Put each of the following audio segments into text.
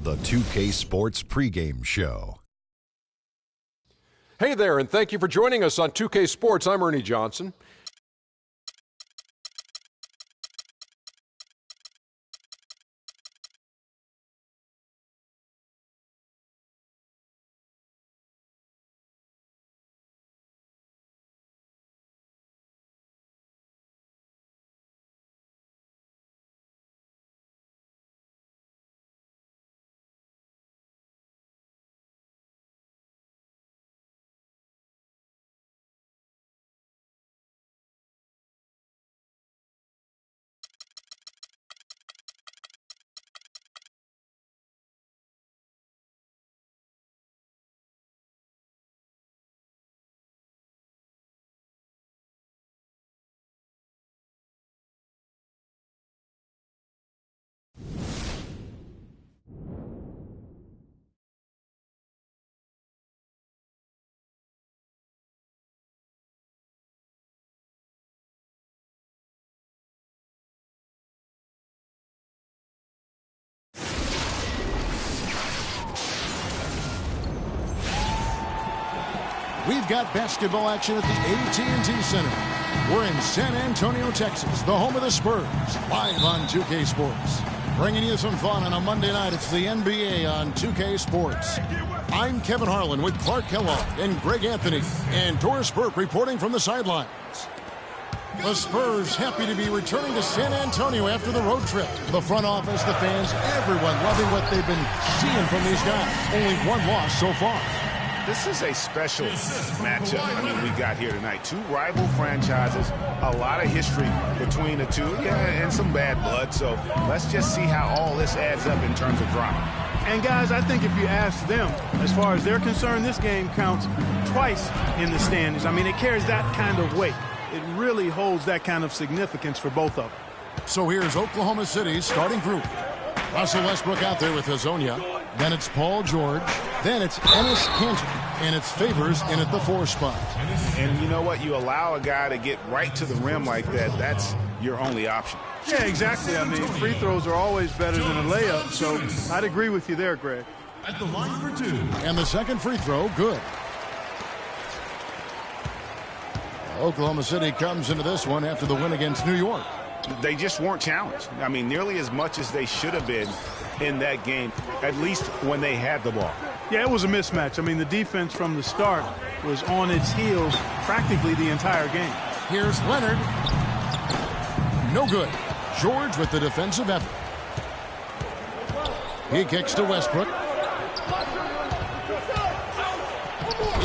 the 2K Sports pregame show. Hey there, and thank you for joining us on 2K Sports. I'm Ernie Johnson. We've got basketball action at the AT&T Center. We're in San Antonio, Texas, the home of the Spurs, live on 2K Sports. Bringing you some fun on a Monday night. It's the NBA on 2K Sports. I'm Kevin Harlan with Clark Kellogg and Greg Anthony, and Doris Burke reporting from the sidelines. The Spurs happy to be returning to San Antonio after the road trip. The front office, the fans, everyone loving what they've been seeing from these guys. Only one loss so far. This is a special matchup, we got here tonight. Two rival franchises, a lot of history between the two, and some bad blood. So let's just see how all this adds up in terms of drama. And, guys, I think if you ask them, as far as they're concerned, this game counts twice in the standings. It carries that kind of weight. It really holds that kind of significance for both of them. So here's Oklahoma City's starting group. Russell Westbrook out there with Hazonia. Then it's Paul George. Then it's Enes Kanter. And it's Favors in at the 4 spot. And you know what? You allow a guy to get right to the rim like that, that's your only option. Yeah, exactly. Free throws are always better than a layup, so I'd agree with you there, Greg. At the line for 2. And the second free throw, good. Oklahoma City comes into this one after the win against New York. They just weren't challenged. Nearly as much as they should have been in that game, at least when they had the ball. Yeah, it was a mismatch. The defense from the start was on its heels practically the entire game. Here's Leonard. No good. George with the defensive effort. He kicks to Westbrook.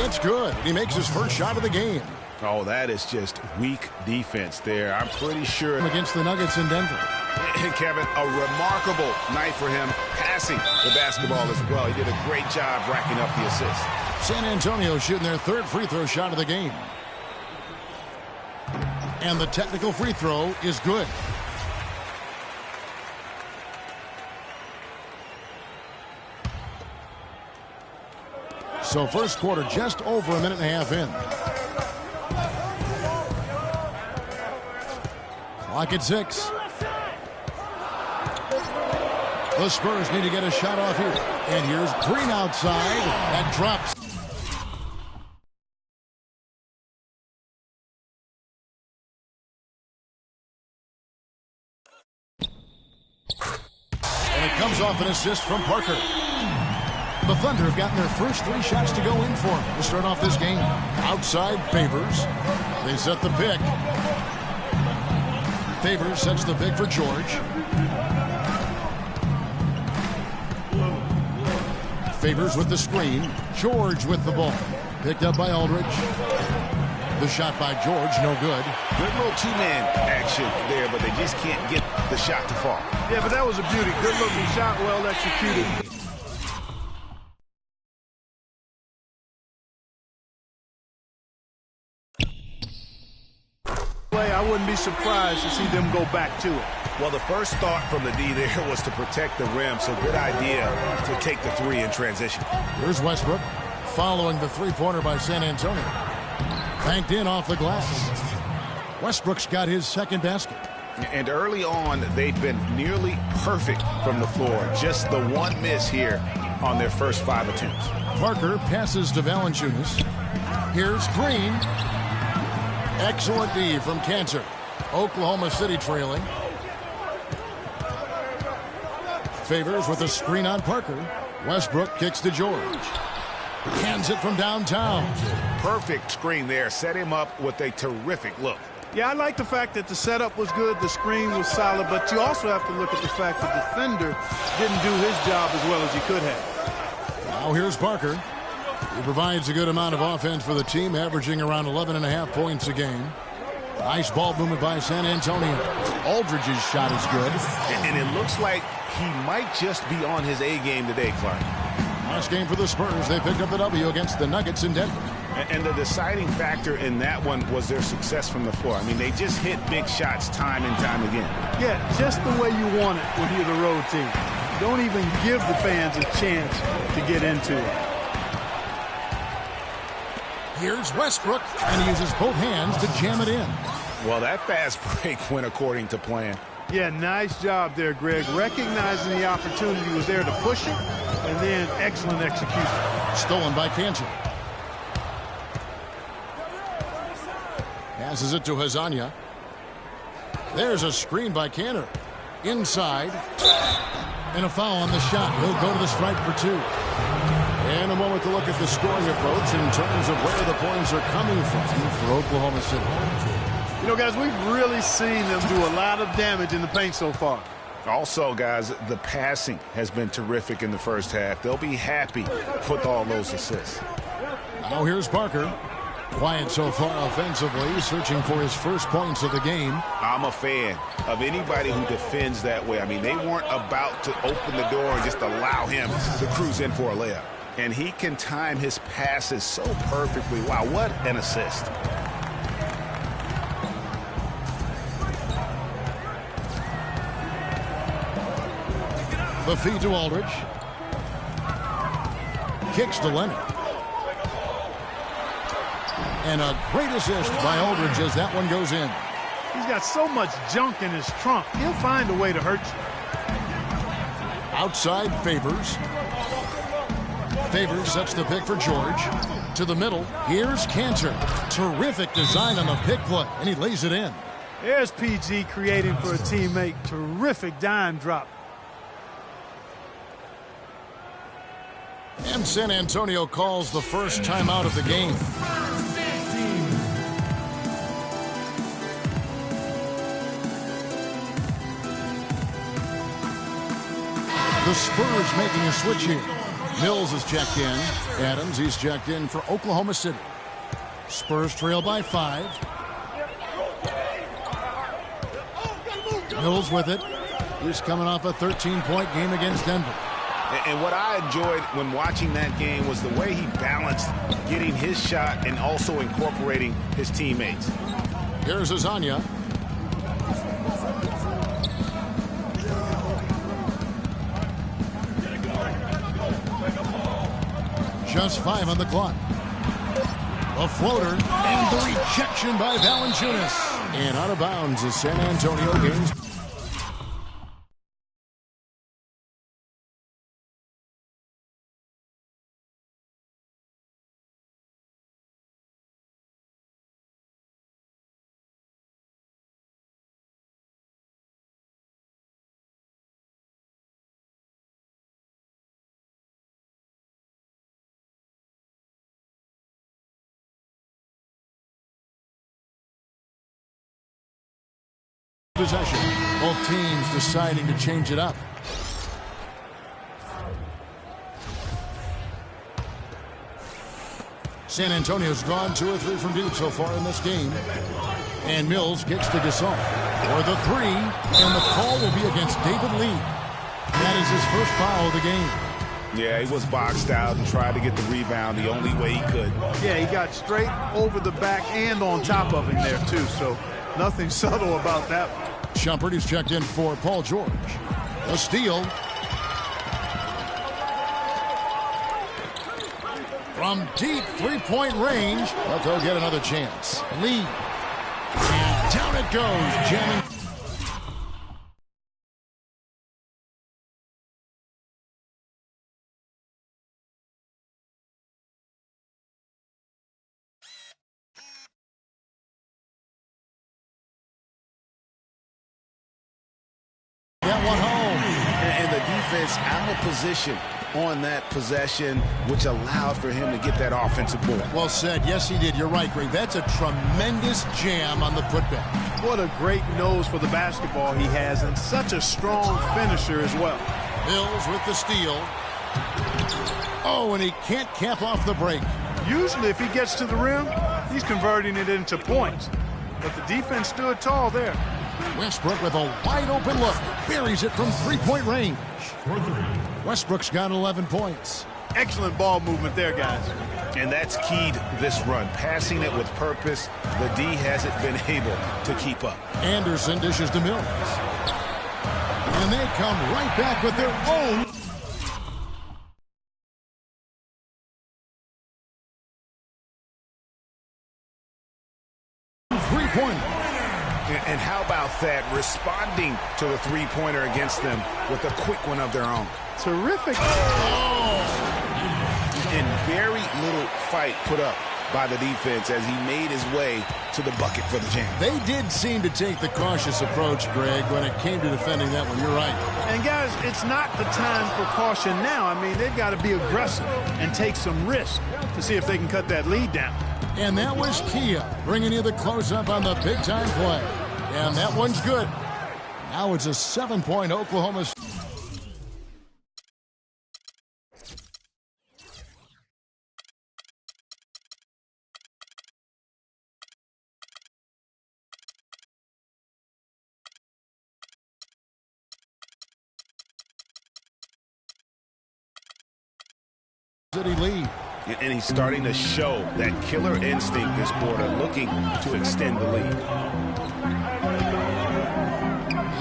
It's good. He makes his first shot of the game. Oh, that is just weak defense there. I'm pretty sure. Against the Nuggets in Denver. Kevin, a remarkable night for him passing the basketball as well. He did a great job racking up the assists. San Antonio shooting their third free throw shot of the game. And the technical free throw is good. So first quarter just over a minute and a half in. Clock at 6. The Spurs need to get a shot off here. And here's Green outside. That drops. And it comes off an assist from Parker. The Thunder have gotten their first 3 shots to go in for them to start off this game. Outside Favors. They set the pick. Favors sets the pick for George. Favors with the screen. George with the ball. Picked up by Aldridge. The shot by George, no good. Good little two-man action there, but they just can't get the shot to fall. Yeah, but that was a beauty. Good-looking shot, well executed. I wouldn't be surprised to see them go back to it. Well, the first thought from the D there was to protect the rim, so good idea to take the 3 in transition. Here's Westbrook following the three-pointer by San Antonio. Banked in off the glass. Westbrook's got his second basket. And early on, they've been nearly perfect from the floor. Just the one miss here on their first 5 attempts. Parker passes to Valanciunas. Here's Green. Excellent D from Cantor. Oklahoma City trailing. Favors with a screen on Parker. Westbrook kicks to George. Hands it from downtown. Perfect screen there. Set him up with a terrific look. Yeah, I like the fact that the setup was good, the screen was solid, but you also have to look at the fact the defender didn't do his job as well as he could have. Now here's Parker. He provides a good amount of offense for the team, averaging around 11.5 points a game. Nice ball movement by San Antonio. Aldridge's shot is good. And it looks like he might just be on his A game today, Clark. Last game for the Spurs, they picked up the W against the Nuggets in Denver. And the deciding factor in that one was their success from the floor. I mean, they just hit big shots time and time again. Yeah, just the way you want it when you're the road team. Don't even give the fans a chance to get into it. Here's Westbrook, and he uses both hands to jam it in. Well, that fast break went according to plan. Yeah, nice job there, Greg. Recognizing the opportunity was there to push it, and then excellent execution. Stolen by Cantor. Passes it to Hazanya. There's a screen by Cantor. Inside. And a foul on the shot. He'll go to the stripe for 2. And a moment to look at the scoring approach in terms of where the points are coming from for Oklahoma City. You know, guys, we've really seen them do a lot of damage in the paint so far. Also, guys, the passing has been terrific in the first half. They'll be happy with all those assists. Now here's Parker. Quiet so far offensively, searching for his first points of the game. I'm a fan of anybody who defends that way. I mean, they weren't about to open the door and just allow him to cruise in for a layup. And he can time his passes so perfectly. Wow, what an assist. The feed to Aldridge. Kicks to Leonard. And a great assist by Aldridge as that one goes in. He's got so much junk in his trunk. He'll find a way to hurt you. Outside Favors. Favors sets the pick for George. To the middle. Here's Cantor. Terrific design on the pick play, and he lays it in. There's PG creating for a teammate. Terrific dime drop. And San Antonio calls the first timeout of the game. The Spurs making a switch here. Mills is checked in. Adams, he's checked in for Oklahoma City. Spurs trail by 5. Mills with it. He's coming off a 13-point game against Denver. And what I enjoyed when watching that game was the way he balanced getting his shot and also incorporating his teammates. Here's Hazanya. Just 5 on the clock. A floater and the rejection by Valanciunas. And out of bounds as San Antonio gains. Possession. Both teams deciding to change it up. San Antonio's gone 2 or 3 from deep so far in this game. And Mills gets to Gasol for the 3. And the call will be against David Lee. That is his first foul of the game. Yeah, he was boxed out and tried to get the rebound the only way he could. Yeah, he got straight over the back and on top of him there, too. So nothing subtle about that one. Shumpert is checked in for Paul George. A steal. From deep 3-point range, but they'll get another chance. Lee. And down it goes, jamming. That one home. And the defense out of position on that possession, which allowed for him to get that offensive board. Well said. Yes, he did. You're right, Greg. That's a tremendous jam on the putback. What a great nose for the basketball he has, and such a strong finisher as well. Mills with the steal. Oh, and he can't cap off the break. Usually if he gets to the rim, he's converting it into points. But the defense stood tall there. Westbrook with a wide open look. Buries it from three-point range. Westbrook's got 11 points. Excellent ball movement there, guys. And that's keyed this run. Passing it with purpose. The D hasn't been able to keep up. Anderson dishes to Mills. And they come right back with their own. Three-pointer. And how about that? Responding to the three-pointer against them with a quick one of their own. Terrific. And very little fight put up by the defense as he made his way to the bucket for the jam. They did seem to take the cautious approach, Greg, when it came to defending that one. You're right. And, guys, it's not the time for caution now. I mean, they've got to be aggressive and take some risk to see if they can cut that lead down. And that was Kia bringing you the close-up on the big-time play. And that one's good. Now it's a 7-point Oklahoma. City lead. And he's starting to show that killer instinct this quarter, looking to extend the lead.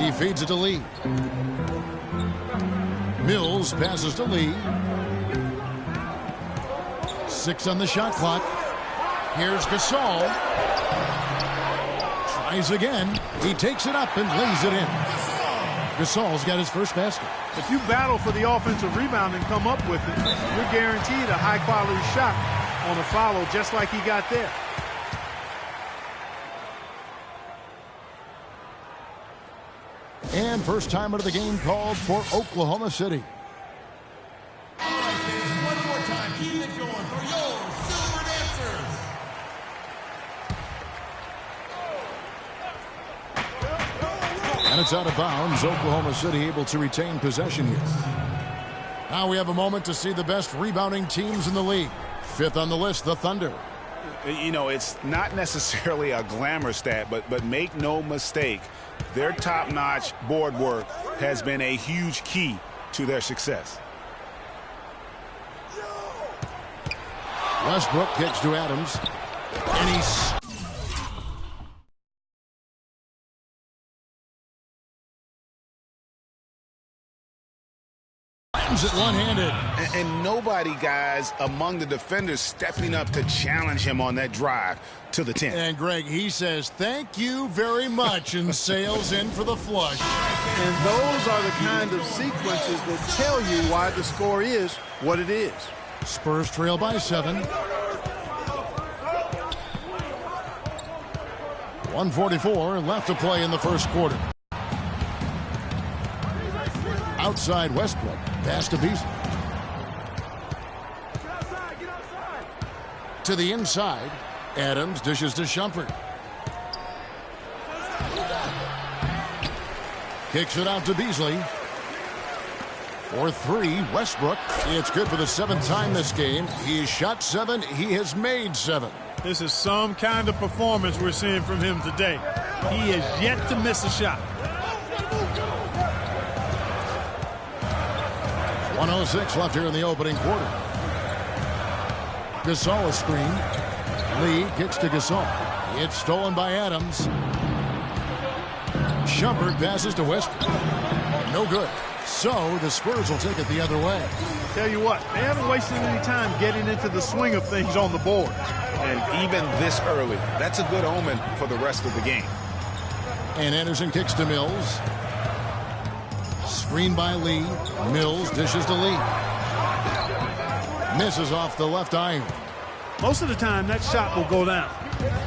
He feeds it to Lee. Mills passes to Lee. 6 on the shot clock. Here's Gasol. Tries again. He takes it up and lays it in. Gasol's got his first basket. If you battle for the offensive rebound and come up with it, you're guaranteed a high-quality shot on a follow just like he got there. And first time out of the game called for Oklahoma City. All right, fans, one more time. Keep it going for your Silver Dancers. And it's out of bounds. Oklahoma City able to retain possession here. Now we have a moment to see the best rebounding teams in the league. 5th on the list, the Thunder. You know, it's not necessarily a glamour stat, but make no mistake, their top-notch board work has been a huge key to their success. Westbrook kicks to Adams. And he's... it one-handed. And nobody, guys, among the defenders stepping up to challenge him on that drive to the 10. And, Greg, he says, thank you very much, and sails in for the flush. And those are the kind of sequences that tell you why the score is what it is. Spurs trail by 7. 1:44 left to play in the first quarter. Outside Westbrook. Pass to Beasley. To the inside. Adams dishes to Shumpert. Kicks it out to Beasley. For 3, Westbrook. It's good for the 7th time this game. He shot 7. He has made 7. This is some kind of performance we're seeing from him today. He has yet to miss a shot. 1:06 left here in the opening quarter. Gasol a screen. Lee kicks to Gasol. It's stolen by Adams. Shumpert passes to Westbrook. No good. So the Spurs will take it the other way. Tell you what, they haven't wasted any time getting into the swing of things on the board. And even this early, that's a good omen for the rest of the game. And Anderson kicks to Mills. Screen by Lee. Mills dishes to Lee. Misses off the left iron. Most of the time, that shot will go down.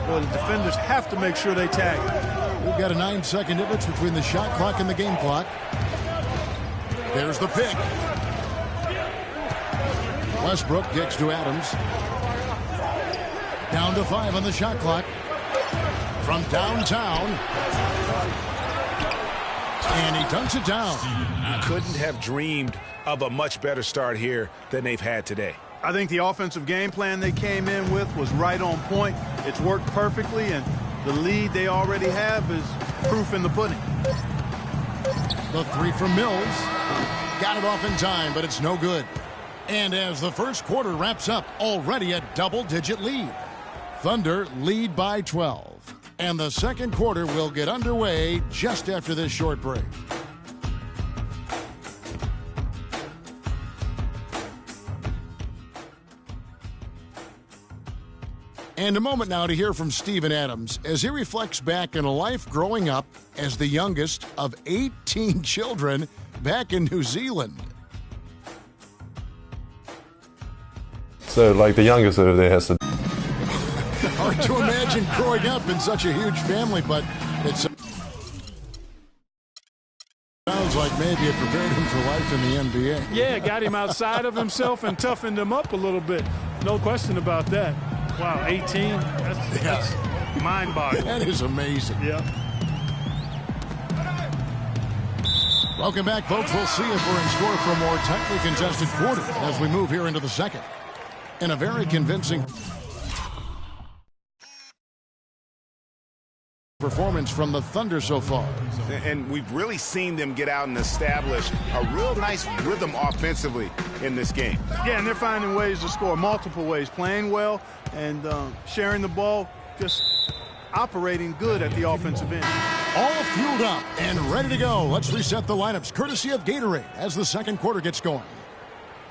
Well, the defenders have to make sure they tag it. We've got a 9-second difference between the shot clock and the game clock. There's the pick. Westbrook kicks to Adams. Down to 5 on the shot clock. From downtown. And he dunks it down. Couldn't have dreamed of a much better start here than they've had today. I think the offensive game plan they came in with was right on point. It's worked perfectly, and the lead they already have is proof in the pudding. The three from Mills. Got it off in time, but it's no good. And as the first quarter wraps up, already a double-digit lead. Thunder lead by 12. And the second quarter will get underway just after this short break. And a moment now to hear from Steven Adams as he reflects back on a life growing up as the youngest of 18 children back in New Zealand. So, like the youngest of there has to. Hard to imagine growing up in such a huge family, but it sounds like maybe it prepared him for life in the NBA. Yeah, got him outside of himself and toughened him up a little bit. No question about that. Wow, 18? That's mind-boggling. That is amazing. Yeah. Welcome back, folks. We'll see if we're in store for a more tightly contested quarter as we move here into the second. In a very convincing performance from the Thunder so far. And we've really seen them get out and establish a real nice rhythm offensively in this game. Yeah, and they're finding ways to score multiple ways, playing well and sharing the ball, just operating good at the offensive end. All fueled up and ready to go. Let's reset the lineups courtesy of Gatorade as the second quarter gets going.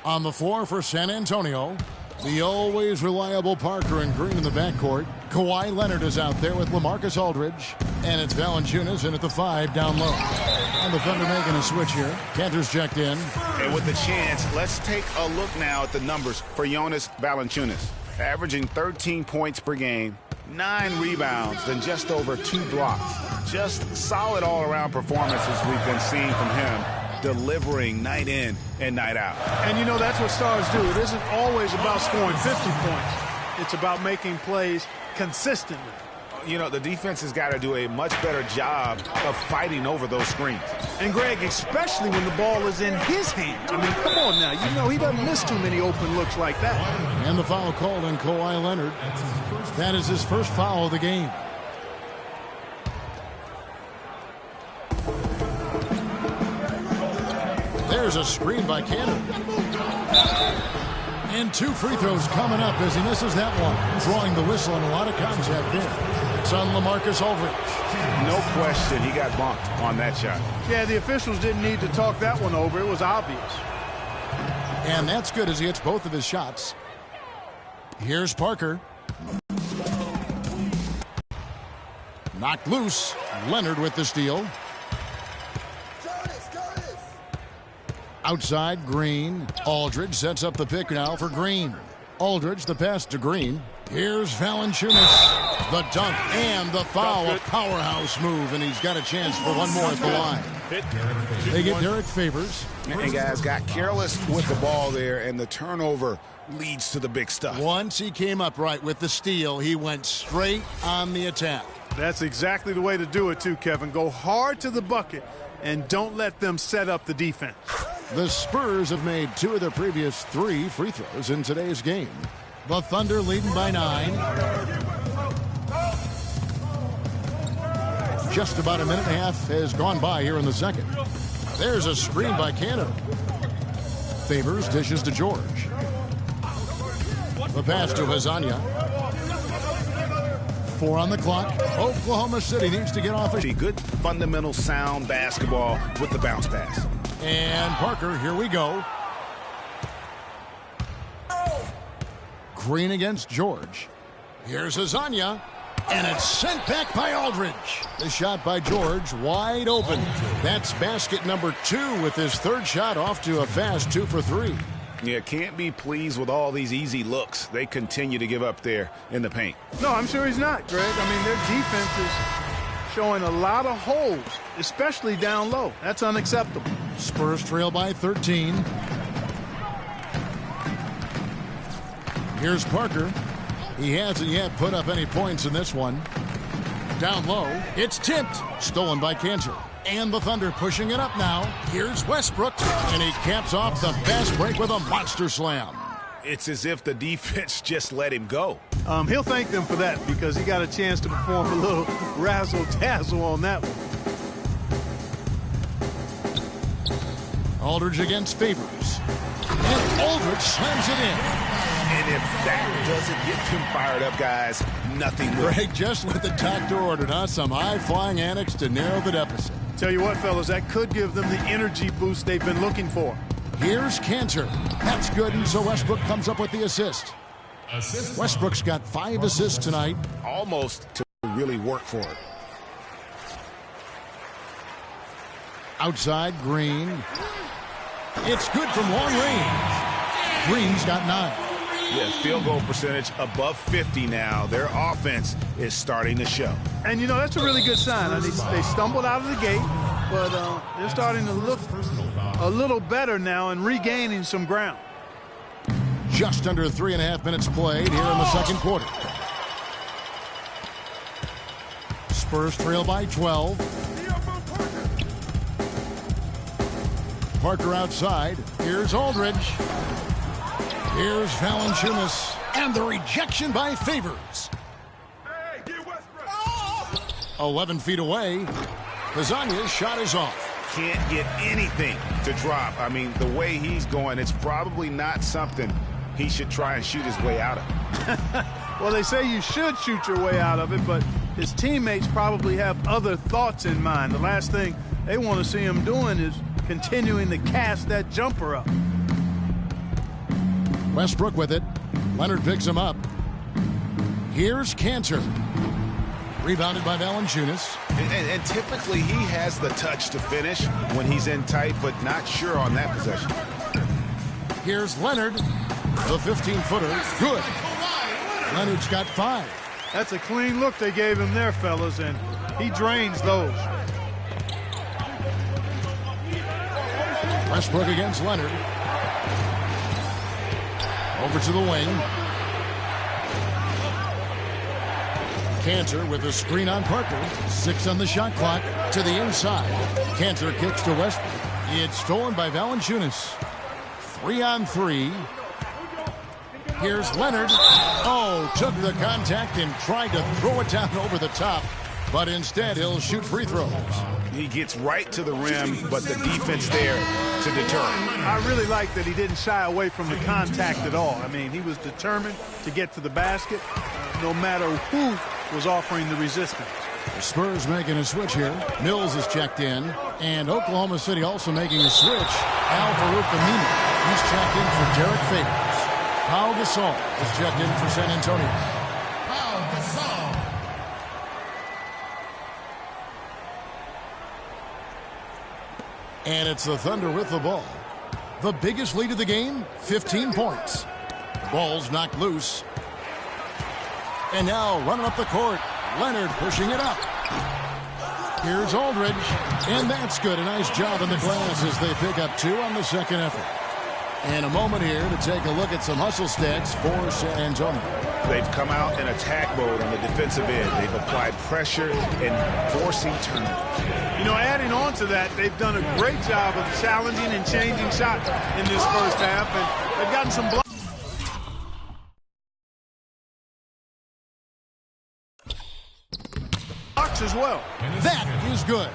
On the floor for San Antonio, the always reliable Parker and Green in the backcourt. Kawhi Leonard is out there with LaMarcus Aldridge. And it's Valanciunas in at the 5 down low. And the Thunder making a switch here. Cantor's checked in. And with the chance, let's take a look now at the numbers for Jonas Valanciunas. Averaging 13 points per game, 9 rebounds, and just over 2 blocks. Just solid all-around performances we've been seeing from him, delivering night in and night out. And you know, that's what stars do. It isn't always about scoring 50 points. It's about making plays consistently. You know, the defense has got to do a much better job of fighting over those screens. And Greg, especially when the ball is in his hands. I mean, come on now. You know, he doesn't miss too many open looks like that. And the foul called on Kawhi Leonard. That is his first foul of the game. There's a screen by Cantor. And 2 free throws coming up as he misses that one. Drawing the whistle and a lot of contact there. It's on LaMarcus Aldridge. No question he got bumped on that shot. Yeah, the officials didn't need to talk that one over. It was obvious. And that's good as he hits both of his shots. Here's Parker. Knocked loose. Leonard with the steal. Outside, Green. Aldridge sets up the pick now for Green. Aldridge, the pass to Green. Here's Valanciunas. The dunk and the foul. A powerhouse move, and he's got a chance for one more at the line. They get Derek Favors. And guys got careless with the ball there, and the turnover leads to the big stuff. Once he came up right with the steal, he went straight on the attack. That's exactly the way to do it, too, Kevin. Go hard to the bucket and don't let them set up the defense. The Spurs have made 2 of their previous 3 free throws in today's game. The Thunder leading by 9. Just about a minute and a half has gone by here in the second. There's a screen by Cantor. Favors dishes to George. The pass to Hazanya. 4 on the clock. Oklahoma City needs to get off a good fundamental sound basketball with the bounce pass. And Parker, here we go. Green against George. Here's Hazanya. And it's sent back by Aldridge. The shot by George wide open. That's basket number 2 with his 3rd shot off to a fast 2 for 3. Yeah, can't be pleased with all these easy looks they continue to give up there in the paint. No, I'm sure he's not, Greg. I mean, their defense is showing a lot of holes, especially down low. That's unacceptable. Spurs trail by 13. Here's Parker. He hasn't yet put up any points in this one. Down low, it's tipped. Stolen by Cantor. And the Thunder pushing it up now. Here's Westbrook. And he caps off the fast break with a monster slam. It's as if the defense just let him go. He'll thank them for that because he got a chance to perform a little razzle-dazzle on that one. Aldridge against Favors. And Aldridge slams it in. And if that doesn't get them fired up, guys, nothing will. Greg just what the doctor ordered, huh? Some high-flying antics to narrow the deficit. Tell you what, fellas, that could give them the energy boost they've been looking for. Here's Cantor. That's good, and so Westbrook comes up with the assist. Westbrook's got 5 assists tonight. Almost to really work for it. Outside, Green. It's good from long range. Green's got 9. Yeah, field goal percentage above 50 now. Their offense is starting to show. And, you know, that's a really good sign. I mean, they stumbled out of the gate, but they're starting to look a little better now and regaining some ground. Just under 3.5 minutes played here in the second quarter. Spurs trail by 12. Parker outside. Here's Aldridge. Here's Valanciunas. And the rejection by Favors. 11 feet away. Kazanya's shot is off. Can't get anything to drop. I mean, the way he's going, it's probably not something he should try and shoot his way out of. Well, they say you should shoot your way out of it, but his teammates probably have other thoughts in mind. The last thing they want to see him doing is continuing to cast that jumper up. Westbrook with it. Leonard picks him up. Here's Cantor. Rebounded by Valanciunas. And typically he has the touch to finish when he's in tight, but not sure on that possession. Here's Leonard. The 15-footer. Good. Leonard's got 5. That's a clean look they gave him there, fellas, and he drains those. Westbrook against Leonard. Over to the wing. Cantor with a screen on Parker. 6 on the shot clock. To the inside. Cantor kicks to Westbrook. It's stolen by Valanciunas. 3 on 3. Here's Leonard. Oh, took the contact and tried to throw it down over the top. But instead, he'll shoot free throws. He gets right to the rim, but the defense there to deter him. I really like that he didn't shy away from the contact at all. I mean, he was determined to get to the basket, no matter who was offering the resistance. The Spurs making a switch here. Mills is checked in. And Oklahoma City also making a switch. Al-Farouq Aminu. He's checked in for Derek Favors. Pau Gasol is checked in for San Antonio. Pau Gasol. And it's the Thunder with the ball. The biggest lead of the game, 15 points. The ball's knocked loose. And now running up the court, Leonard pushing it up. Here's Aldridge, and that's good. A nice job on the glass as they pick up 2 on the second effort. And a moment here to take a look at some hustle stats for San Antonio. They've come out in attack mode on the defensive end. They've applied pressure and forcing turnovers. You know, adding on to that, they've done a great job of challenging and changing shots in this first half, and they've gotten some blocks as well. That is good.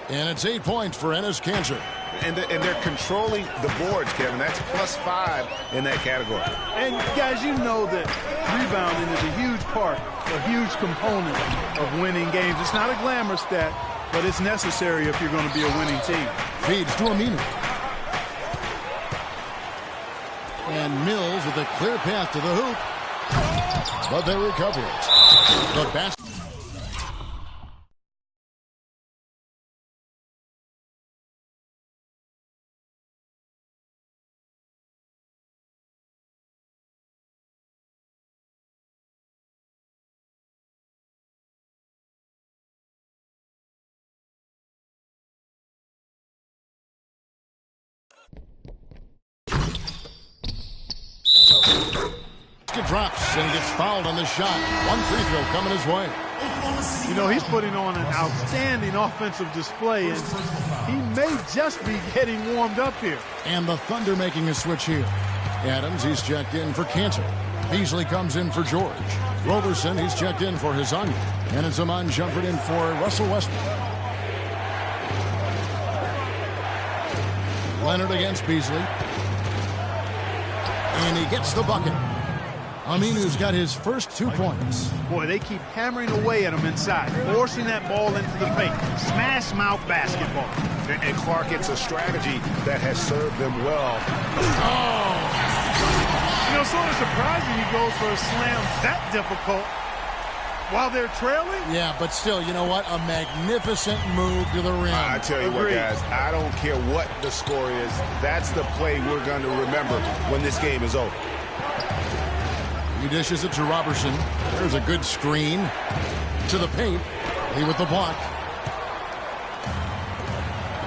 And it's 8 points for Enes Kanter. And they're controlling the boards, Kevin. That's +5 in that category. And, guys, you know that rebounding is a huge part, a huge component of winning games. It's not a glamour stat, but it's necessary if you're going to be a winning team. Feeds to Aminu. And Mills with a clear path to the hoop. But they recover it. The basket. It drops, and he gets fouled on the shot. One free throw coming his way. You know, he's putting on an outstanding offensive display, and he may just be getting warmed up here. And the Thunder making a switch here. Adams, he's checked in for Cantor. Beasley comes in for George. Roberson, he's checked in for Hizanya. And it's Amon Shumpert in for Russell Westbrook. Leonard against Beasley. And he gets the bucket. Aminu's got his first 2 points. Boy, they keep hammering away at him inside, forcing that ball into the paint. Smash mouth basketball. And Clark, it's a strategy that has served them well. Oh! You know, sort of surprising he goes for a slam that difficult while they're trailing. Yeah, but still, you know what? A magnificent move to the rim. I tell you what, guys, I don't care what the score is. That's the play we're going to remember when this game is over. He dishes it to Robertson. There's a good screen to the paint. He with the block.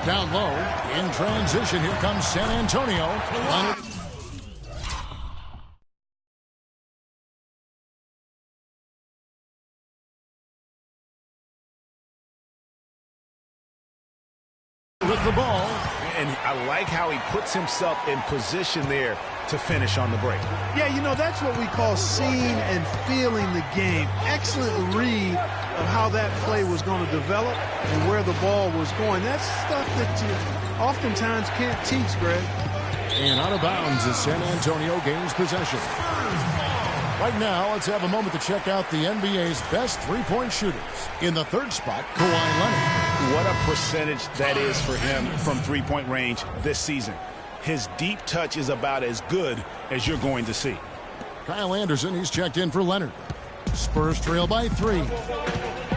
Down low, in transition, here comes San Antonio. With the ball. And I like how he puts himself in position there to finish on the break. Yeah, you know, that's what we call seeing and feeling the game. Excellent read of how that play was going to develop and where the ball was going. That's stuff that you oftentimes can't teach, Greg. And out of bounds as San Antonio gains possession. Right now, let's have a moment to check out the NBA's best three-point shooters. In the third spot, Kawhi Leonard. What a percentage that is for him from three-point range this season. His deep touch is about as good as you're going to see. Kyle Anderson, he's checked in for Leonard. Spurs trail by 3.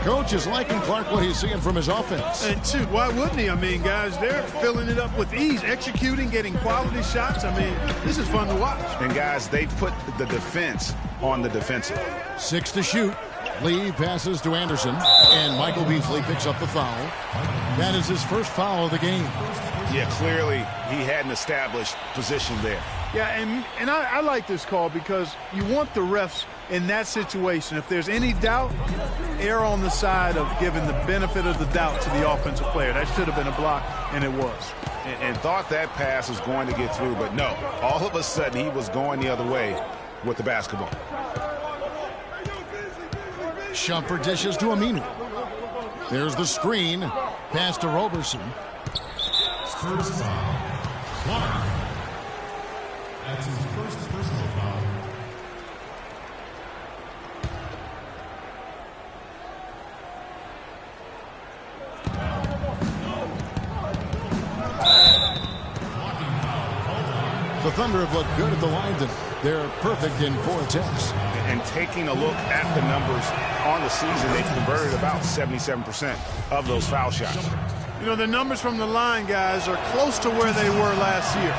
Coach is liking Clark what he's seeing from his offense. And, shoot, why wouldn't he? I mean, guys, they're filling it up with ease, executing, getting quality shots. I mean, this is fun to watch. And, guys, they've put the defense on the defensive. 6 to shoot. Lee passes to Anderson, and Michael Beasley picks up the foul. That is his first foul of the game. Yeah, clearly he had an established position there. Yeah, and I like this call because you want the refs in that situation. If there's any doubt, err on the side of giving the benefit of the doubt to the offensive player. That should have been a block, and it was. And thought that pass was going to get through, but no. All of a sudden, he was going the other way with the basketball. Shumpert dishes to Aminu. There's the screen. Pass to Roberson. First foul. Clark. That's his first personal foul. The Thunder have looked good at the line tonight. They're perfect in 4 attempts. And taking a look at the numbers on the season, they've converted about 77% of those foul shots. You know, the numbers from the line, guys, are close to where they were last year.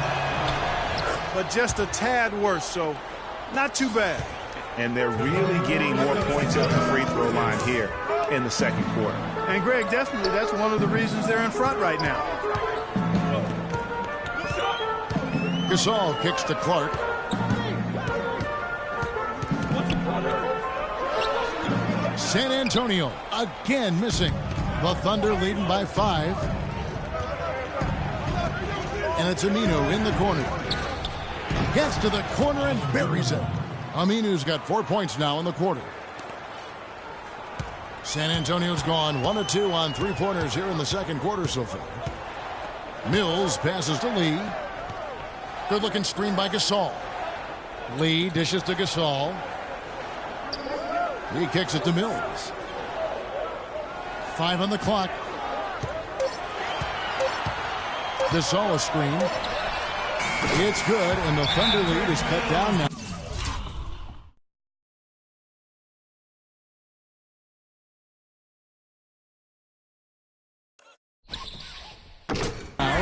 But just a tad worse, so not too bad. And they're really getting more points at the free throw line here in the second quarter. And, Greg, definitely that's one of the reasons they're in front right now. Gasol kicks to Clark. San Antonio again missing. The Thunder leading by 5. And it's Aminu in the corner. Gets to the corner and buries it. Aminu's got 4 points now in the quarter. San Antonio's gone 1 of 2 on 3-pointers here in the second quarter so far. Mills passes to Lee. Good-looking screen by Gasol. Lee dishes to Gasol. He kicks it to Mills. 5 on the clock. Gasol a screen. It's good, and the Thunder lead is cut down now.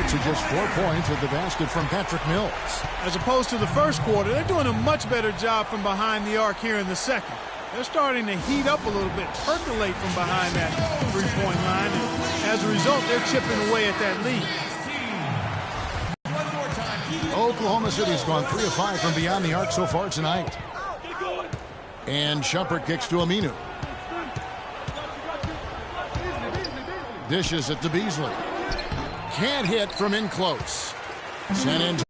To just 4 points with the basket from Patrick Mills. As opposed to the first quarter, they're doing a much better job from behind the arc here in the second. They're starting to heat up a little bit, percolate from behind that three-point line, and as a result, they're chipping away at that lead. Oklahoma City's gone 3 of 5 from beyond the arc so far tonight. And Shumpert kicks to Aminu. Dishes it to Beasley. Can't hit from in close. San Antonio.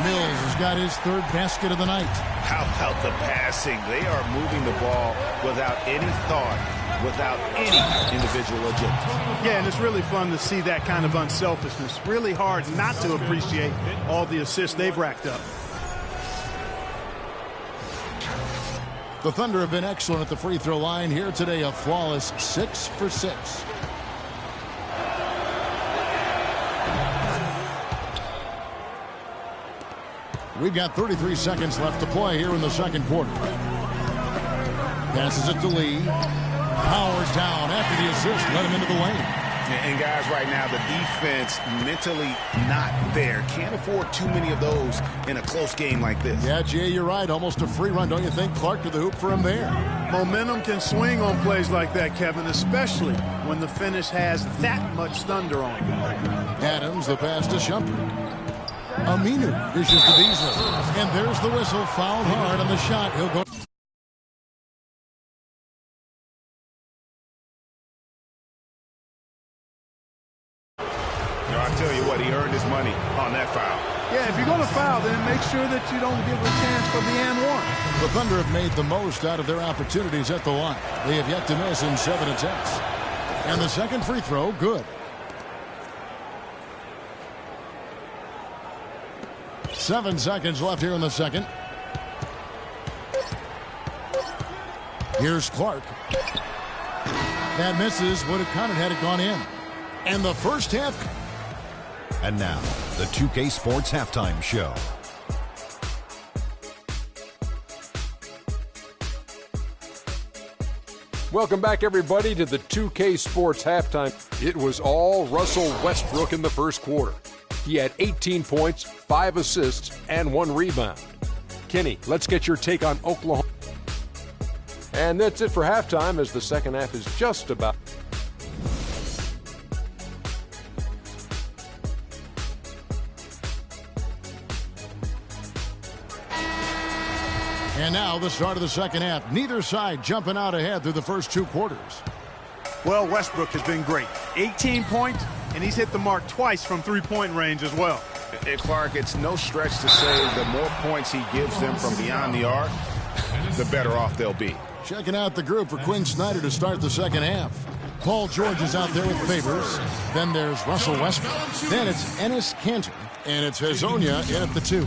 Mills has got his 3rd basket of the night. How about the passing? They are moving the ball without any thought, without any individual agenda. Yeah, and it's really fun to see that kind of unselfishness. Really hard not to appreciate all the assists they've racked up. The Thunder have been excellent at the free throw line here today, a flawless 6 for 6. We've got 33 seconds left to play here in the second quarter. Passes it to Lee. Powers down after the assist. Let him into the lane. And guys, right now, the defense mentally not there. Can't afford too many of those in a close game like this. Yeah, Jay, you're right. Almost a free run, don't you think? Clark to the hoop for him there. Momentum can swing on plays like that, Kevin, especially when the finish has that much thunder on it. Adams, the pass to Shumpert. Aminu dishes to Beasley. And there's the whistle. Fouled hard on the shot. He'll go. I tell you what, he earned his money on that foul. Yeah, if you're going to foul, then make sure that you don't give a chance for the and one. The Thunder have made the most out of their opportunities at the line. They have yet to miss in 7 attempts. And the second free throw, good. 7 seconds left here in the second. Here's Clark. That misses. Would have counted had it gone in. And the first half. And now, the 2K Sports Halftime Show. Welcome back, everybody, to the 2K Sports Halftime. It was all Russell Westbrook in the first quarter. He had 18 points, 5 assists, and 1 rebound. Kenny, let's get your take on Oklahoma. And that's it for halftime, as the second half is just about. And now the start of the second half. Neither side jumping out ahead through the first 2 quarters. Well, Westbrook has been great. 18 points, and he's hit the mark twice from three-point range as well. And Clark, it's no stretch to say the more points he gives them from beyond the arc, the better off they'll be. Checking out the group for Quinn Snyder to start the second half. Paul George is out there with Favors. Then there's Russell Westbrook. Then it's Enes Kanter. And it's Hazonia in at the 2.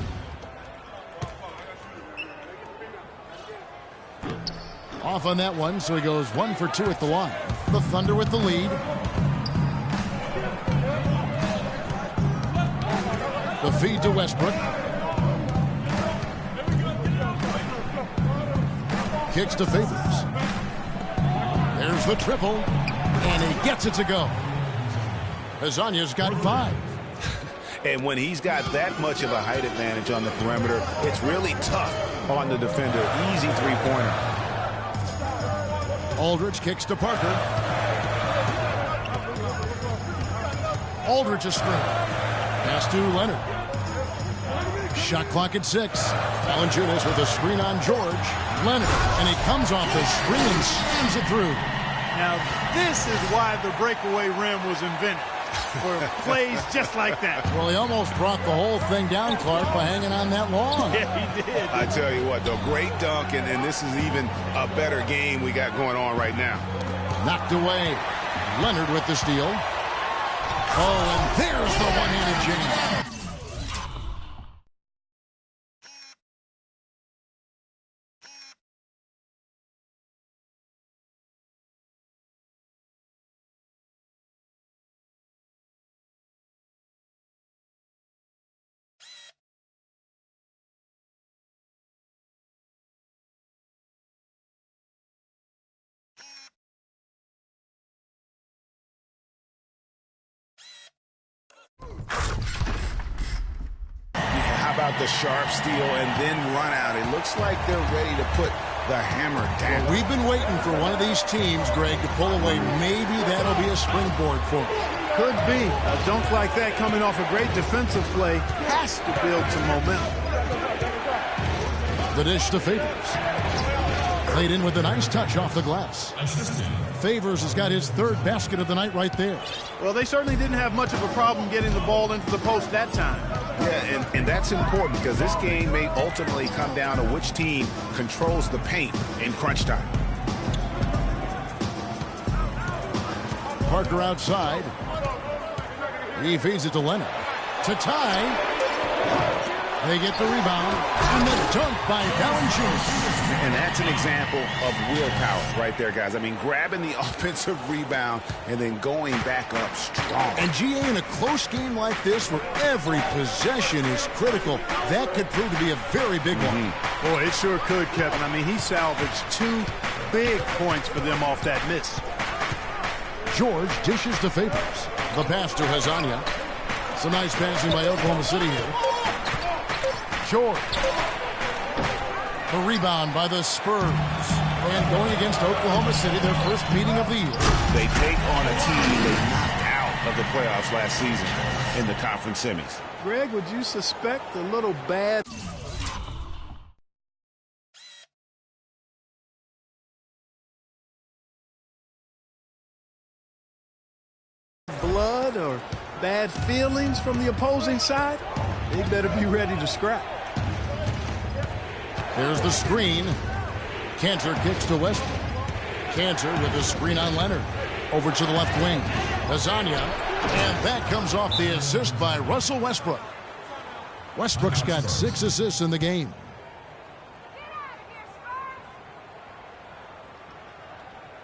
Off on that one, so he goes 1 for 2 at the line. The Thunder with the lead. The feed to Westbrook. Kicks to Favors. There's the triple. And he gets it to go. Hazonia's got 5. And when he's got that much of a height advantage on the perimeter, it's really tough on the defender. Easy three-pointer. Aldridge kicks to Parker. Aldridge a screen. Pass to Leonard. Shot clock at 6. Valanciunas with a screen on George. Leonard, and he comes off the screen and slams it through. Now, this is why the breakaway rim was invented, for plays just like that. Well, he almost brought the whole thing down, Clark, by hanging on that long. Yeah, he did. I tell you what, though, great dunk, and this is even a better game we got going on right now. Knocked away. Leonard with the steal. Oh, and there's the one-handed jam. How about the sharp steal and then run out? It looks like they're ready to put the hammer down. Well, we've been waiting for one of these teams, Greg, to pull away. Maybe that'll be a springboard for them. Could be. A dunk like that coming off a great defensive play has to build some momentum. The dish to Favors. Played in with a nice touch off the glass. Favors has got his third basket of the night right there. Well, they certainly didn't have much of a problem getting the ball into the post that time. Yeah, and that's important because this game may ultimately come down to which team controls the paint in crunch time. Parker outside. He feeds it to Leonard. To tie. They get the rebound. And the dunk by Valanciunas. And that's an example of willpower right there, guys. I mean, grabbing the offensive rebound and then going back up strong. And GA, in a close game like this where every possession is critical, that could prove to be a very big one. Boy, it sure could, Kevin. I mean, he salvaged 2 big points for them off that miss. George dishes to Favors. The pass to Hazania. Some nice passing by Oklahoma City here. George. The rebound by the Spurs. And going against Oklahoma City, their first meeting of the year. They take on a team they knocked out of the playoffs last season in the conference semis. Greg, would you suspect a little bad blood or bad feelings from the opposing side? They better be ready to scrap. Here's the screen. Cantor kicks to Westbrook. Cantor with a screen on Leonard. Over to the left wing. Hazania. And that comes off the assist by Russell Westbrook. Westbrook's got 6 assists in the game.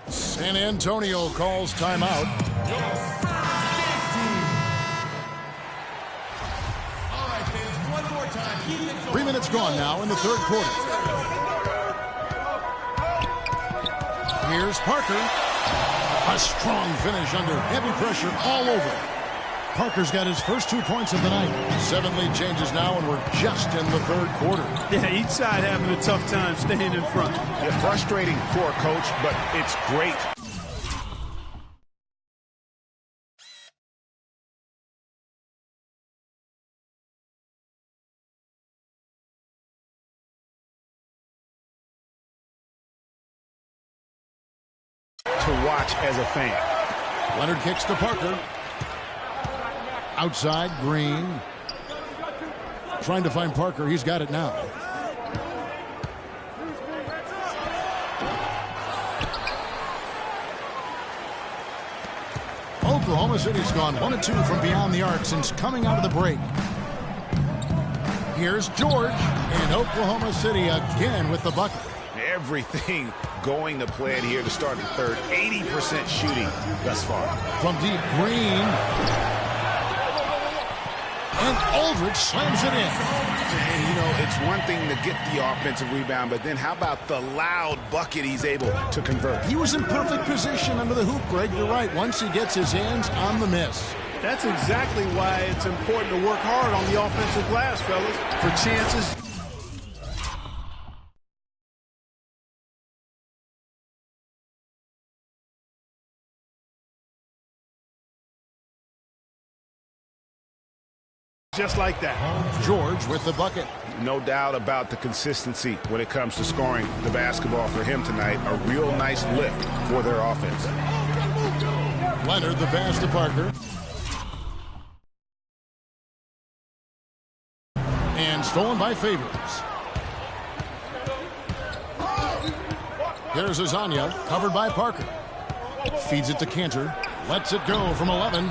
San Antonio calls timeout. All right, fans, one more time. Keep it going. 3 minutes gone now in the third quarter. Here's Parker. A strong finish under heavy pressure all over. Parker's got his first 2 points of the night. 7 lead changes now, and we're just in the third quarter. Yeah, each side having a tough time staying in front. Yeah, frustrating for a coach, but it's great. To watch as a fan. Leonard kicks to Parker. Outside, Green. Trying to find Parker. He's got it now. Oklahoma City's gone 1-2 from beyond the arc since coming out of the break. Here's George. And Oklahoma City again with the bucket. Everything going to plan here to start the third. 80% shooting thus far. From deep, Green. And Aldridge slams it in. And, you know, it's one thing to get the offensive rebound, but then how about the loud bucket he's able to convert? He was in perfect position under the hoop, Greg. You're right. Once he gets his hands on the miss. That's exactly why it's important to work hard on the offensive glass, fellas, for chances. Just like that. George with the bucket. No doubt about the consistency when it comes to scoring the basketball for him tonight. A real nice lift for their offense. Leonard the pass to Parker. And stolen by Favors. Here's Hazania, covered by Parker. Feeds it to Cantor. Lets it go from 11.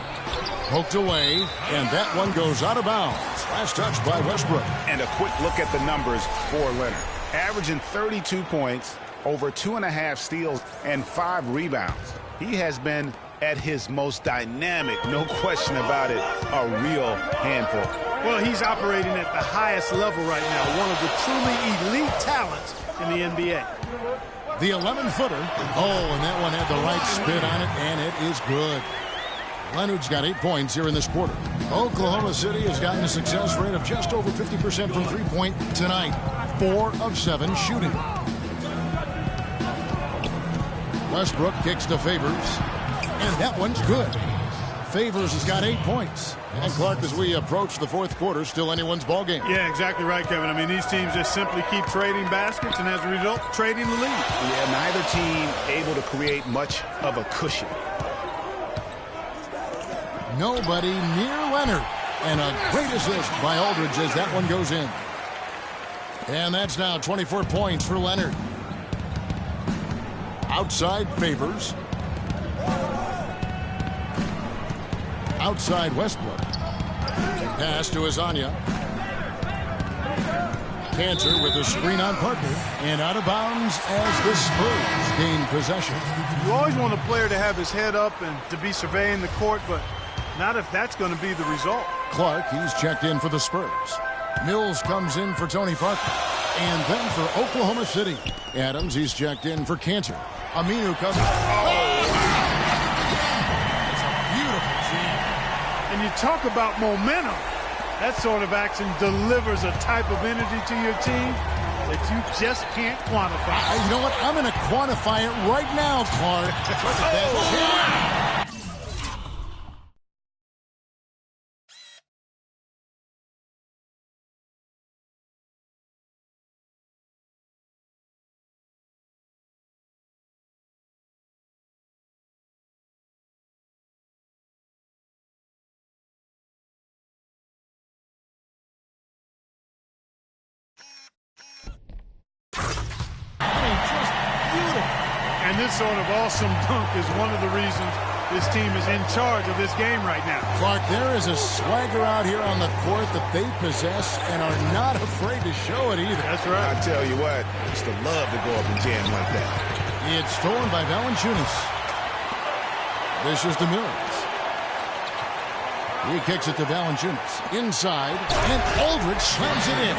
Poked away, and that one goes out of bounds. Last touch by Westbrook. And a quick look at the numbers for Leonard. Averaging 32 points, over 2.5 steals, and 5 rebounds. He has been at his most dynamic, no question about it, a real handful. Well, he's operating at the highest level right now, one of the truly elite talents in the NBA. The 11-footer. Oh, and that one had the right spin on it, and it is good. Leonard's got 8 points here in this quarter. Oklahoma City has gotten a success rate of just over 50% from three-point tonight. 4 of 7 shooting. Westbrook kicks to Favors, and that one's good. Favors has got 8 points. And Clark, as we approach the fourth quarter, still anyone's ball game. Yeah, exactly right, Kevin. I mean, these teams just simply keep trading baskets, and as a result, trading the lead. Yeah, neither team able to create much of a cushion. Nobody near Leonard. And a great assist by Aldridge as that one goes in. And that's now 24 points for Leonard. Outside Favors. Outside Westbrook. Pass to Azania. Cantor with the screen on Parker. And out of bounds as the Spurs gain possession. You always want a player to have his head up and to be surveying the court, but not if that's going to be the result. Clark, he's checked in for the Spurs. Mills comes in for Tony Parker. And then for Oklahoma City. Adams, he's checked in for Cantor. Aminu comes. It's a beautiful jam. And you talk about momentum. That sort of action delivers a type of energy to your team that you just can't quantify. You know what? I'm going to quantify it right now, Clark. Look at that. And this sort of awesome dunk is one of the reasons this team is in charge of this game right now. Clark, there is a swagger out here on the court that they possess and are not afraid to show it either. That's right. I tell you what, it's the love to go up and jam like that. It's stolen by Valanciunas. This is to Mills. He kicks it to Valanciunas. Inside, and Aldridge slams it in.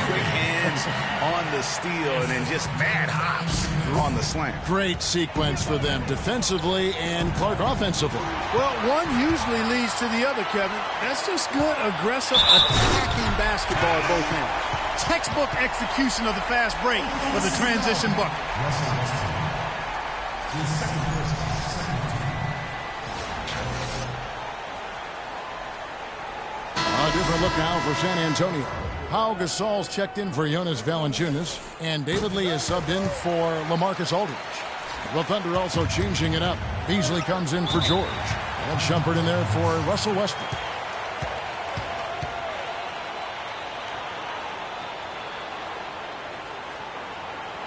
Quick hands on the steal and then just mad hops on the slam. Great sequence for them defensively and Clark offensively. Well, one usually leads to the other, Kevin. That's just good, aggressive, attacking basketball at both ends. Textbook execution of the fast break for the transition bucket. A different look now for San Antonio. Pau Gasol's checked in for Jonas Valanciunas, and David Lee is subbed in for LaMarcus Aldridge. The Thunder also changing it up. Beasley comes in for George. And Shumpert in there for Russell Westbrook.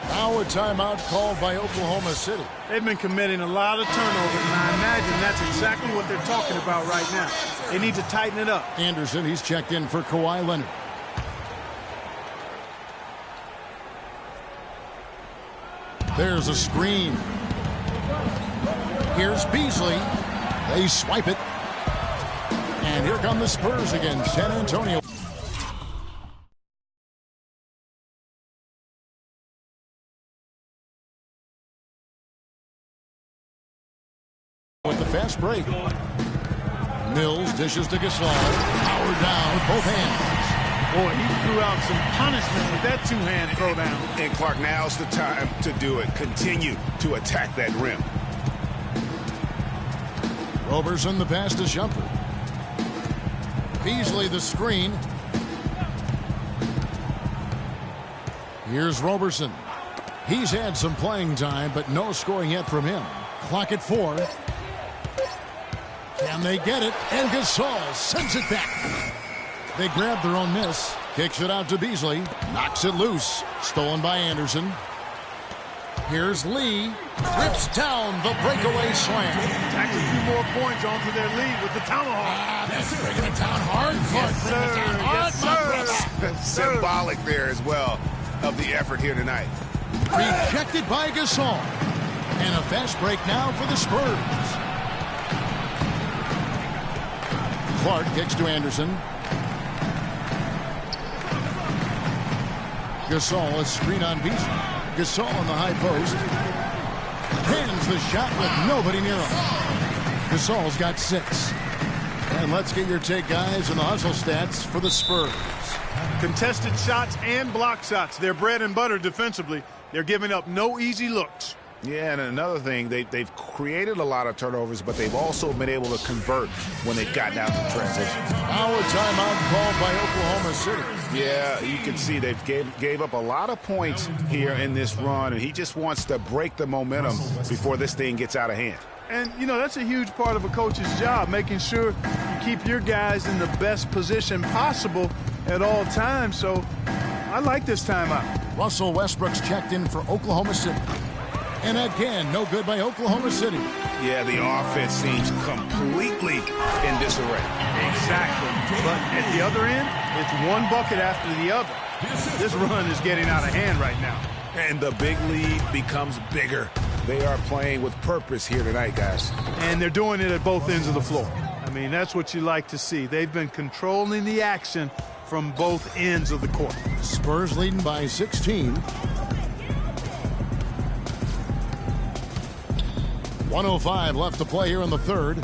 Now a timeout called by Oklahoma City. They've been committing a lot of turnovers, and I imagine that's exactly what they're talking about right now. They need to tighten it up. Anderson, he's checked in for Kawhi Leonard. There's a screen. Here's Beasley. They swipe it. And here come the Spurs again. San Antonio. With the fast break. Mills dishes to Gasol. Power down with both hands. Boy, he threw out some punishment with that two-hand throwdown. And Clark, now's the time to do it. Continue to attack that rim. Roberson the pass to Shumpert. Beasley the screen. Here's Roberson. He's had some playing time, but no scoring yet from him. Clock at 4. Can they get it? And Gasol sends it back. They grab their own miss. Kicks it out to Beasley. Knocks it loose. Stolen by Anderson. Here's Lee. Rips down the breakaway slam. Tacks a few more points onto their lead with the tomahawk. That's bringing it down hard. Yes, sir. Yes, Symbolic there as well of the effort here tonight. Rejected by Gasol. And a fast break now for the Spurs. Clark kicks to Anderson. Gasol, a screen on Beasley. Gasol on the high post. Hands the shot with nobody near him. Gasol's got 6. And let's get your take, guys, on the hustle stats for the Spurs. Contested shots and block shots. They're bread and butter defensively. They're giving up no easy looks. Yeah, and another thing, they've created a lot of turnovers, but they've also been able to convert when they've gotten out to transition. Now a timeout called by Oklahoma City. Yeah, you can see they've gave up a lot of points here in this run, and he just wants to break the momentum before this thing gets out of hand. And, you know, that's a huge part of a coach's job, making sure you keep your guys in the best position possible at all times. So I like this timeout. Russell Westbrook's checked in for Oklahoma City. And again, no good by Oklahoma City. Yeah, the offense seems completely in disarray. Exactly. But at the other end, it's one bucket after the other. This run is getting out of hand right now. And the big lead becomes bigger. They are playing with purpose here tonight, guys. And they're doing it at both ends of the floor. I mean, that's what you like to see. They've been controlling the action from both ends of the court. Spurs leading by 16. 1:05 left to play here in the third.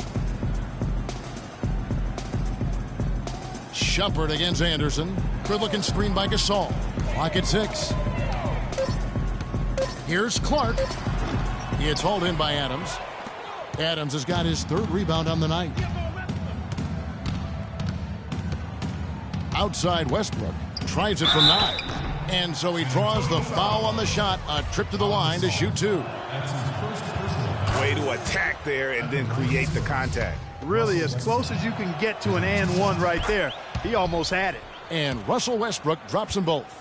Shumpert against Anderson. Good-looking screen by Gasol. Clock at 6. Here's Clark. He gets hauled in by Adams. Adams has got his 3rd rebound on the night. Outside Westbrook. Tries it from 9. And so he draws the foul on the shot. A trip to the line to shoot 2. Way to attack there and then create the contact. Really as close as you can get to an and one right there. He almost had it. And Russell Westbrook drops them both.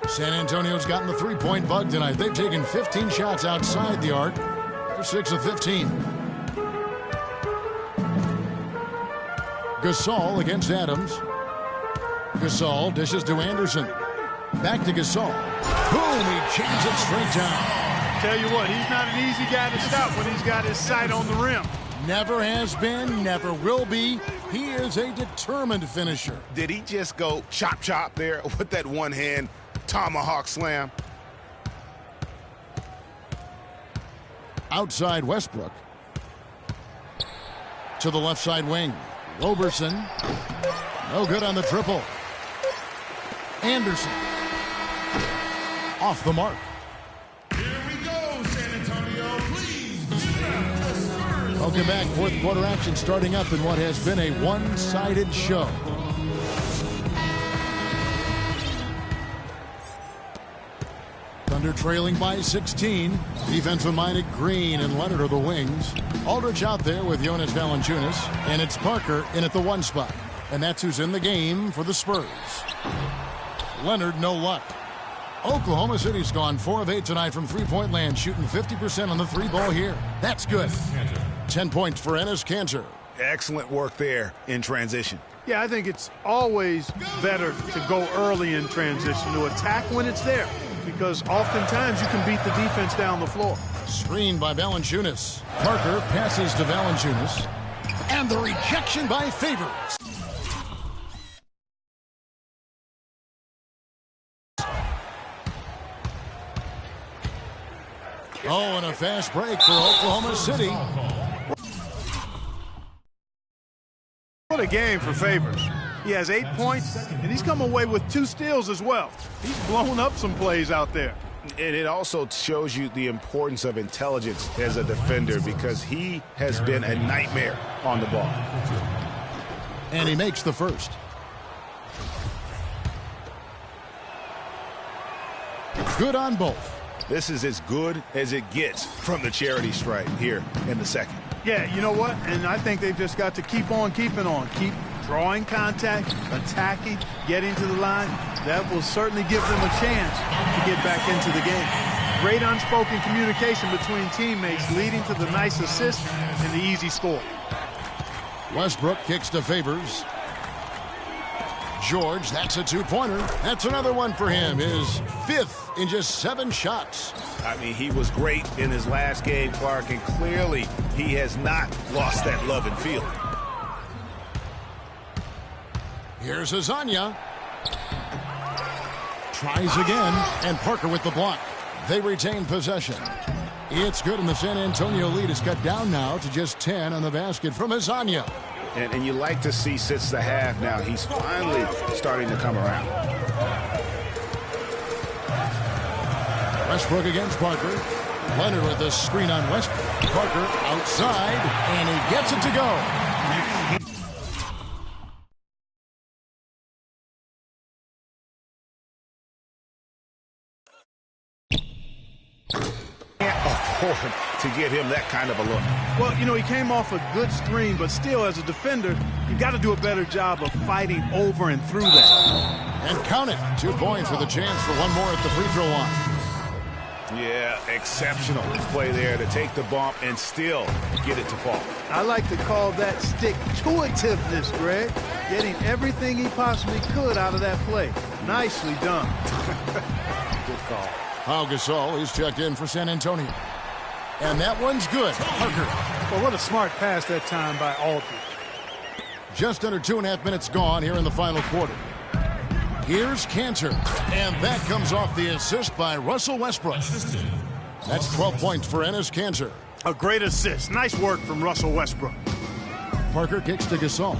San Antonio's gotten the three-point bug tonight. They've taken 15 shots outside the arc. They're 6 of 15. Gasol against Adams. Gasol dishes to Anderson. Back to Gasol. Boom, he jams it straight down. Tell you what, he's not an easy guy to stop when he's got his sight on the rim. Never has been, never will be. He is a determined finisher. Did he just go chop chop there with that one hand tomahawk slam? Outside Westbrook. To the left side wing. Roberson. No good on the triple. Anderson. Off the mark. Welcome back. 4th quarter action starting up in what has been a one-sided show. Thunder trailing by 16. Defensive-minded Green and Leonard are the wings. Aldridge out there with Jonas Valanciunas. And it's Parker in at the 1 spot. And that's who's in the game for the Spurs. Leonard, no luck. Oklahoma City's gone 4 of 8 tonight from three-point land, shooting 50% on the 3-ball here. That's good. 10 points for Enes Kanter. Excellent work there in transition. Yeah, I think it's always better to go early in transition, to attack when it's there, because oftentimes you can beat the defense down the floor. Screen by Valanciunas. Parker passes to Valanciunas. And the rejection by Favors. Oh, and a fast break for Oklahoma City. What a game for Favors. He has 8 points, and he's come away with 2 steals as well. He's blown up some plays out there. And it also shows you the importance of intelligence as a defender, because he has been a nightmare on the ball. And he makes the first. Good on both. This is as good as it gets from the charity stripe here in the second. Yeah, you know what? And I think they've just got to keep on keeping on. Keep drawing contact, attacking, getting to the line. That will certainly give them a chance to get back into the game. Great unspoken communication between teammates, leading to the nice assist and the easy score. Westbrook kicks to Favors. George, that's a 2-pointer. That's another one for him. His 5th in just 7 shots. I mean, he was great in his last game, Clark, and clearly he has not lost that love and feeling. Here's Azania. Tries again, and Parker with the block. They retain possession. It's good, and the San Antonio lead is cut down now to just 10 on the basket from Azania. And you like to see since the half now, he's finally starting to come around. Westbrook against Parker. Leonard with the screen on Westbrook. Parker outside, and he gets it to go. Afford to get him that kind of a look. Well, you know, he came off a good screen, but still, as a defender, you got to do a better job of fighting over and through that. And count it. 2 points with a chance for one more at the free throw line. Yeah, exceptional play there to take the bump and still get it to fall. I like to call that stick-to-itiveness, Greg. Getting everything he possibly could out of that play. Nicely done. Good call. Pau Gasol is checked in for San Antonio. And that one's good. Parker. Well, what a smart pass that time by Aldridge. Just under 2.5 minutes gone here in the final quarter. Here's Cantor. And that comes off the assist by Russell Westbrook. That's 12 points for Enes Kanter. A great assist. Nice work from Russell Westbrook. Parker kicks to Gasol.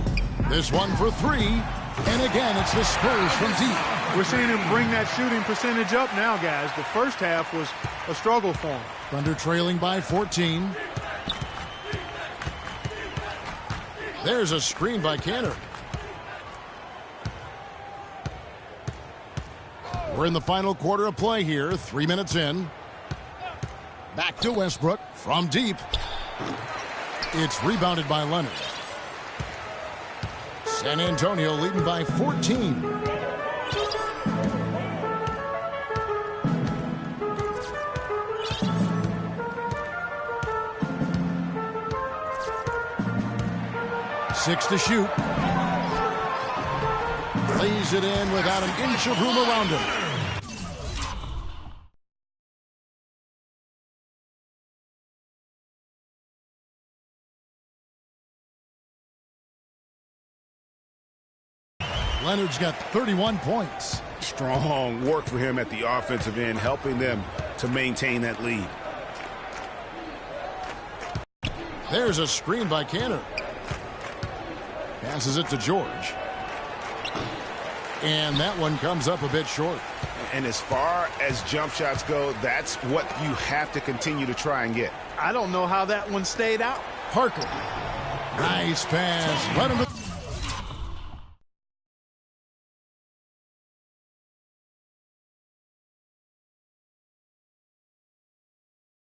This one for 3. And again, it's the Spurs from deep. We're seeing him bring that shooting percentage up now, guys. The first half was a struggle for him. Thunder trailing by 14. There's a screen by Kanter. We're in the final quarter of play here. 3 minutes in. Back to Westbrook from deep. It's rebounded by Leonard. San Antonio leading by 14. Six to shoot. Lays it in without an inch of room around him. Leonard's got 31 points. Strong work for him at the offensive end, helping them to maintain that lead. There's a screen by Kanter. Passes it to George. And that one comes up a bit short. And as far as jump shots go, that's what you have to continue to try and get. I don't know how that one stayed out. Parker. Nice pass. Let him.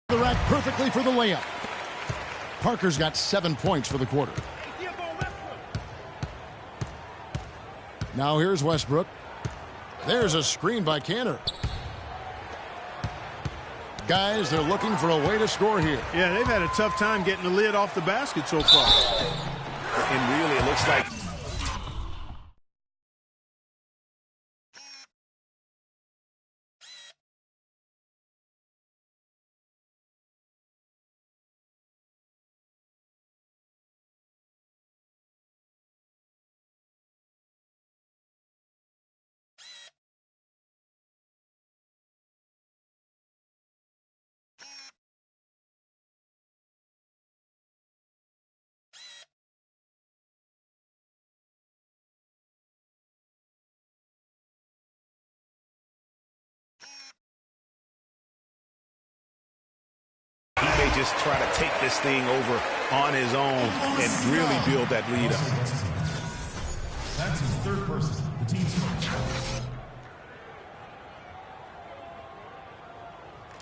The rack perfectly for the layup. Parker's got 7 points for the quarter. Now here's Westbrook. There's a screen by Kanter. Guys, they're looking for a way to score here. Yeah, they've had a tough time getting the lid off the basket so far. And really, it looks like he may just try to take this thing over on his own and really build that lead up. That's his third person. The team's coach.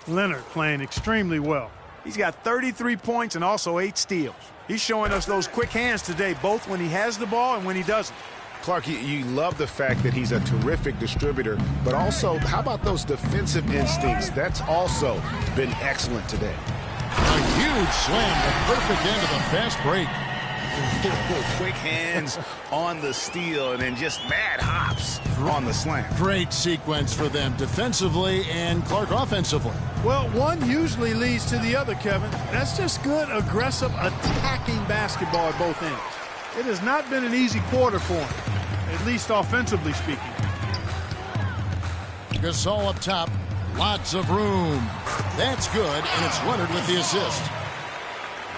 Leonard playing extremely well. He's got 33 points and also 8 steals. He's showing us those quick hands today, both when he has the ball and when he doesn't. Clark, you love the fact that he's a terrific distributor, but also, how about those defensive instincts? That's also been excellent today. A huge slam, the perfect end of the fast break. Quick hands on the steal and then just mad hops on the slam. Great sequence for them defensively and Clark offensively. Well, one usually leads to the other, Kevin. That's just good, aggressive, attacking basketball at both ends. It has not been an easy quarter for him, at least offensively speaking. Gasol up top. Lots of room. That's good, and it's Leonard with the assist.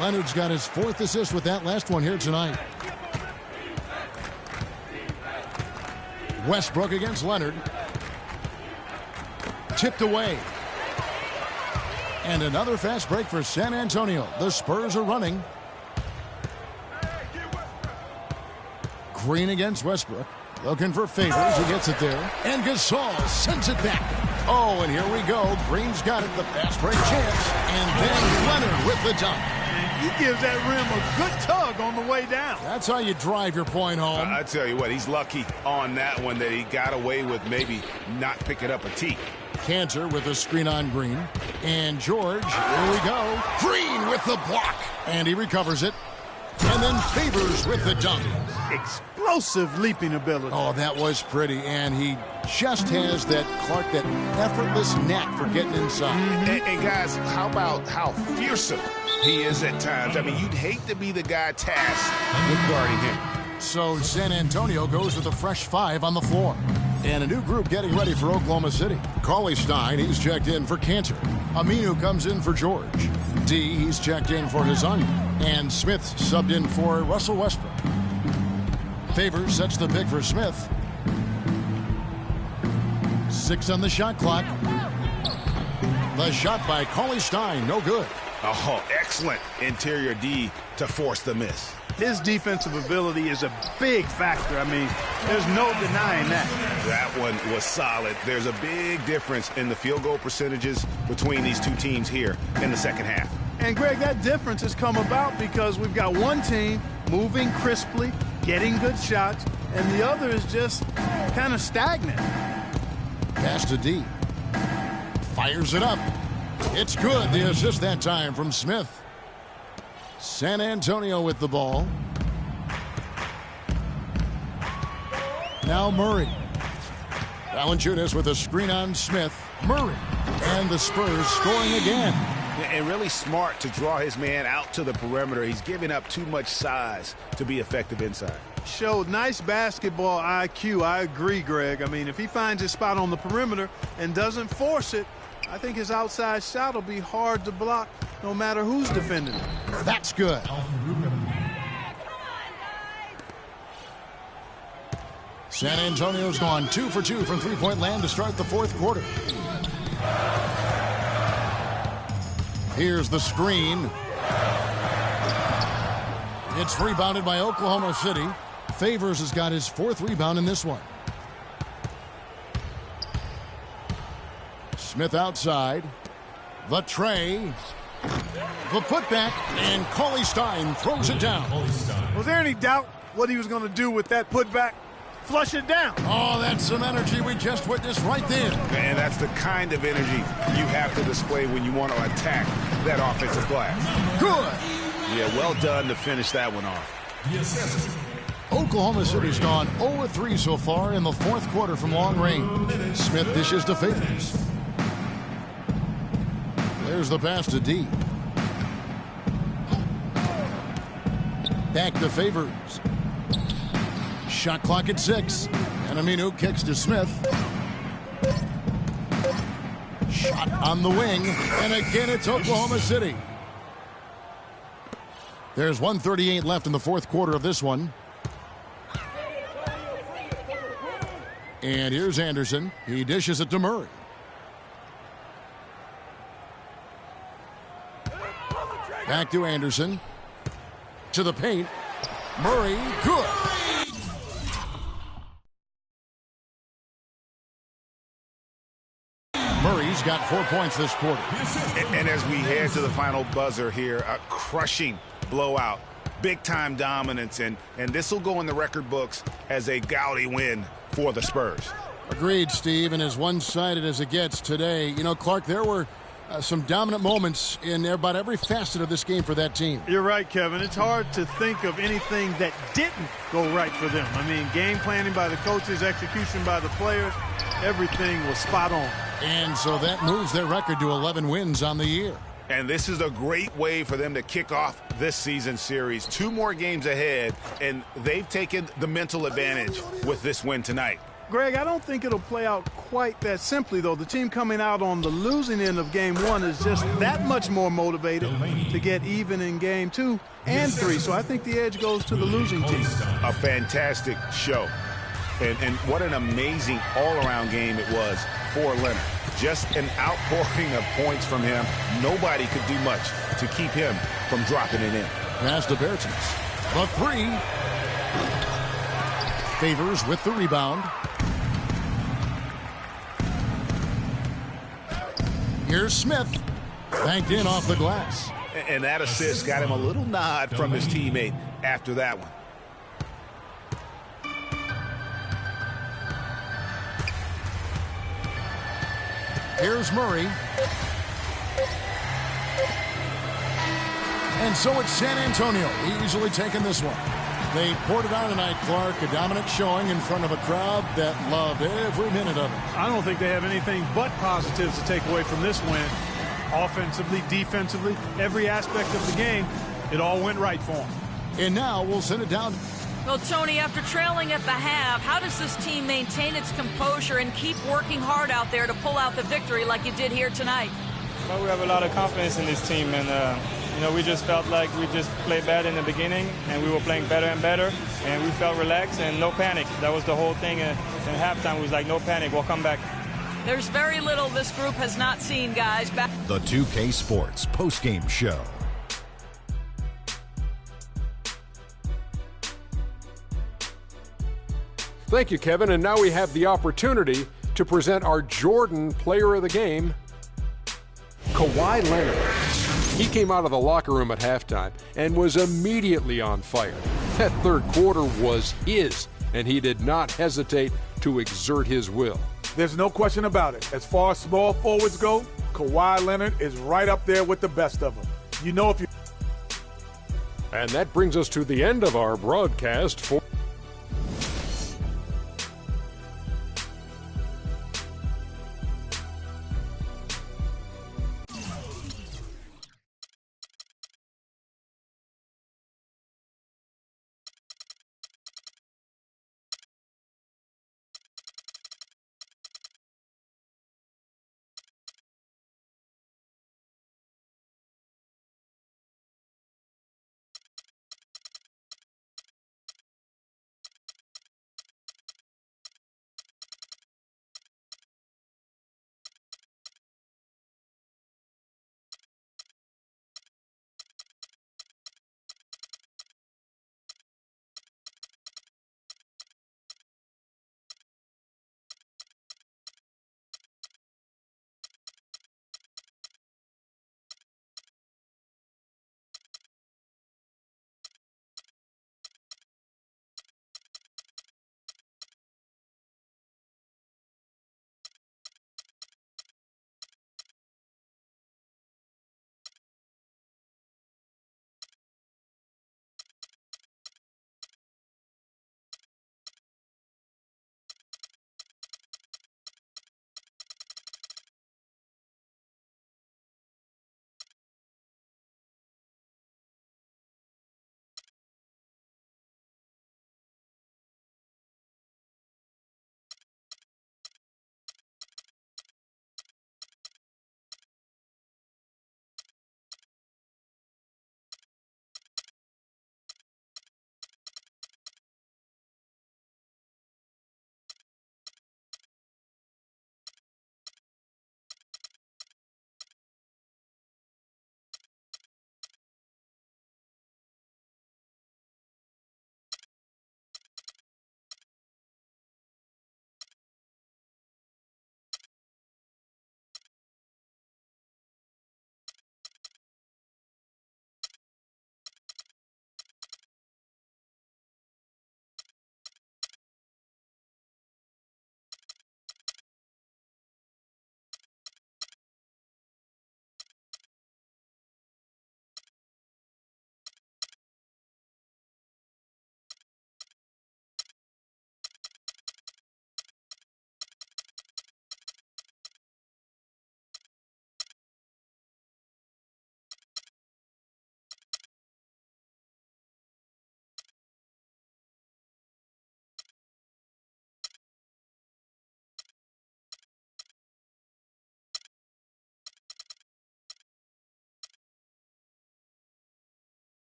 Leonard's got his 4th assist with that last one here tonight. Westbrook against Leonard. Tipped away. And another fast break for San Antonio. The Spurs are running. Green against Westbrook. Looking for Favors. He gets it there. And Gasol sends it back. Oh, and here we go. Green's got it. The fast break chance. And then Leonard with the dunk. He gives that rim a good tug on the way down. That's how you drive your point home. I tell you what, he's lucky on that one that he got away with maybe not picking up a tee. Cantor with a screen on Green. And George, here we go. Green with the block. And he recovers it. And then Favors with the dunk. Explosive leaping ability. Oh, that was pretty. And he just has that, Clark, that effortless knack for getting inside. And guys, how about how fearsome he is at times? I mean, you'd hate to be the guy tasked with guarding him. So San Antonio goes with a fresh 5 on the floor. And a new group getting ready for Oklahoma City. Cauley-Stein, he's checked in for Cantor. Aminu comes in for George. D, he's checked in for Hezonja. And Smith subbed in for Russell Westbrook. Favors sets the pick for Smith. 6 on the shot clock. The shot by Cauley-Stein, no good. Oh, excellent interior D to force the miss. His defensive ability is a big factor. I mean, there's no denying that. That one was solid. There's a big difference in the field goal percentages between these two teams here in the second half. And, Greg, that difference has come about because we've got one team moving crisply, getting good shots, and the other is just kind of stagnant. Pass to D. Fires it up. It's good. The assist that time from Smith. San Antonio with the ball. Now Murray. Valanciunas with a screen on Smith. Murray. And the Spurs scoring again. And really smart to draw his man out to the perimeter. He's giving up too much size to be effective inside. Showed nice basketball IQ. I agree, Greg. I mean, if he finds his spot on the perimeter and doesn't force it, I think his outside shot will be hard to block no matter who's defending it. That's good. San Antonio's gone 2 for 2 from three-point land to start the 4th quarter. Here's the screen. It's rebounded by Oklahoma City. Favors has got his 4th rebound in this one. Smith outside. The tray. The putback. And Cauley-Stein throws it down. Was there any doubt what he was going to do with that putback? Flush it down. Oh, that's some energy we just witnessed right there. And that's the kind of energy you have to display when you want to attack that offensive glass. Good. Yeah, well done to finish that one off. Yes. Oklahoma City's gone 0-3 so far in the 4th quarter from long range. Smith dishes to Favors. There's the pass to D. Back to Favors. Shot clock at 6. And Aminu kicks to Smith. Shot on the wing. And again, it's Oklahoma City. There's 1:38 left in the 4th quarter of this one. And here's Anderson. He dishes it to Murray. Back to Anderson. To the paint. Murray, good. Murray's got 4 points this quarter. And as we head to the final buzzer here, a crushing blowout, big-time dominance, and this will go in the record books as a gaudy win for the Spurs. Agreed, Steve, and as one-sided as it gets today, you know, Clark, there were some dominant moments in about every facet of this game for that team. You're right, Kevin. It's hard to think of anything that didn't go right for them. I mean, game planning by the coaches, execution by the players, everything was spot on. And so that moves their record to 11 wins on the year. And this is a great way for them to kick off this season series. 2 more games ahead, and they've taken the mental advantage with this win tonight. Greg, I don't think it'll play out quite that simply, though. The team coming out on the losing end of game 1 is just that much more motivated to get even in game 2 and 3. So I think the edge goes to the losing team. A fantastic show. And what an amazing all-around game it was for Leonard. Just an outpouring of points from him. Nobody could do much to keep him from dropping it in. Pass to Bertens. The 3. Favors with the rebound. Here's Smith. Banked in off the glass. And that assist got him a little nod from his teammate after that one. Here's Murray. And so it's San Antonio easily taking this one. They poured it on tonight, Clark. A dominant showing in front of a crowd that loved every minute of it. I don't think they have anything but positives to take away from this win. Offensively, defensively, every aspect of the game, it all went right for them. And now we'll send it down. Well, Tony, after trailing at the half, how does this team maintain its composure and keep working hard out there to pull out the victory like you did here tonight? Well, we have a lot of confidence in this team, and we just felt like we just played bad in the beginning, and we were playing better and better, and we felt relaxed and no panic. That was the whole thing. In halftime, it was like, no panic, we'll come back. There's very little this group has not seen, guys. The 2K Sports postgame show. Thank you, Kevin. And now we have the opportunity to present our Jordan Player of the Game, Kawhi Leonard. He came out of the locker room at halftime and was immediately on fire. That third quarter was his, and he did not hesitate to exert his will. There's no question about it. As far as small forwards go, Kawhi Leonard is right up there with the best of them. You know if you... And that brings us to the end of our broadcast for...